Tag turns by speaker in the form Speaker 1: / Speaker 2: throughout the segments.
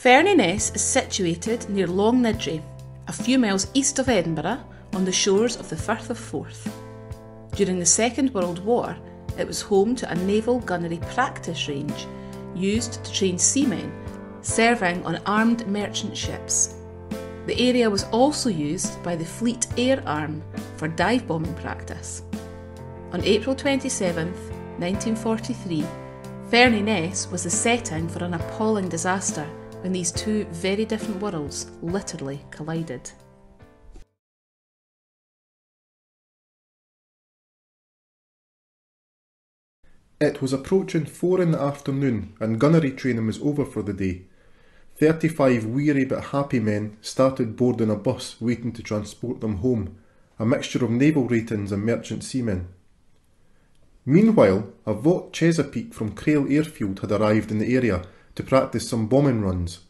Speaker 1: Ferny Ness is situated near Nidri, a few miles east of Edinburgh on the shores of the Firth of Forth. During the Second World War, it was home to a naval gunnery practice range used to train seamen serving on armed merchant ships. The area was also used by the Fleet Air Arm for dive bombing practice. On April 27, 1943, Ferny Ness was the setting for an appalling disaster when these two very different worlds literally collided.
Speaker 2: It was approaching 4 in the afternoon and gunnery training was over for the day. 35 weary but happy men started boarding a bus waiting to transport them home, a mixture of naval ratings and merchant seamen. Meanwhile, a Vought Chesapeake from Crail Airfield had arrived in the area to practice some bombing runs.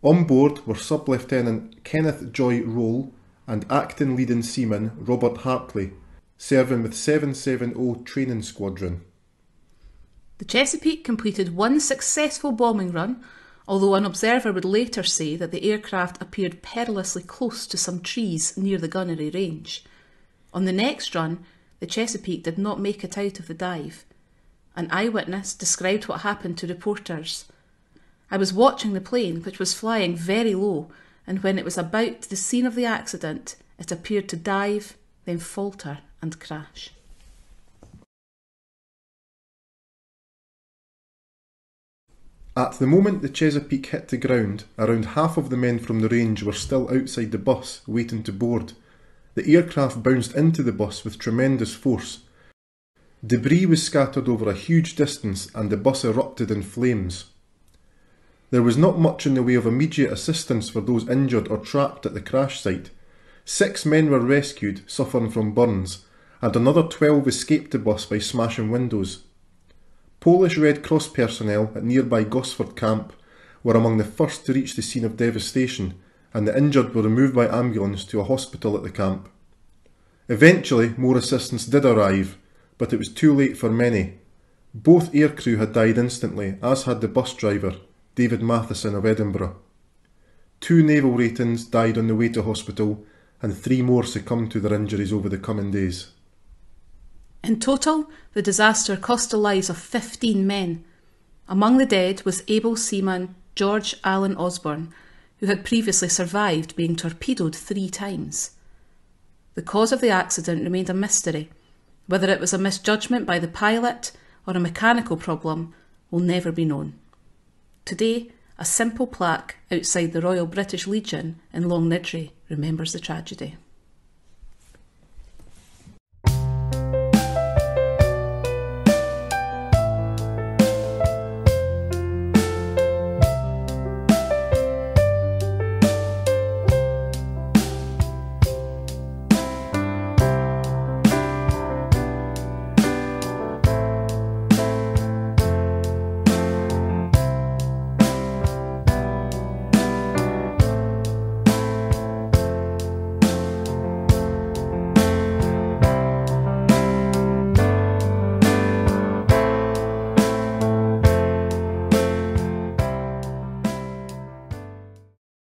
Speaker 2: On board were Sub-Lieutenant Kenneth Joy Roll and acting leading seaman Robert Hartley, serving with 770 Training Squadron.
Speaker 1: The Chesapeake completed one successful bombing run, although an observer would later say that the aircraft appeared perilously close to some trees near the gunnery range. On the next run, the Chesapeake did not make it out of the dive. An eyewitness described what happened to reporters. "I was watching the plane, which was flying very low, and when it was about the scene of the accident, it appeared to dive, then falter and crash."
Speaker 2: At the moment the Chesapeake hit the ground, around half of the men from the range were still outside the bus, waiting to board. The aircraft bounced into the bus with tremendous force. Debris was scattered over a huge distance and the bus erupted in flames. There was not much in the way of immediate assistance for those injured or trapped at the crash site. 6 men were rescued, suffering from burns, and another 12 escaped the bus by smashing windows. Polish Red Cross personnel at nearby Gosford camp were among the first to reach the scene of devastation, and the injured were removed by ambulance to a hospital at the camp. Eventually, more assistance did arrive, but it was too late for many. Both aircrew had died instantly, as had the bus driver, David Matheson of Edinburgh. 2 naval ratings died on the way to hospital, and 3 more succumbed to their injuries over the coming days.
Speaker 1: In total, the disaster cost the lives of 15 men. Among the dead was able seaman George Allen Osborne, who had previously survived being torpedoed 3 times. The cause of the accident remained a mystery. Whether it was a misjudgment by the pilot or a mechanical problem will never be known. Today, a simple plaque outside the Royal British Legion in Nidri remembers the tragedy.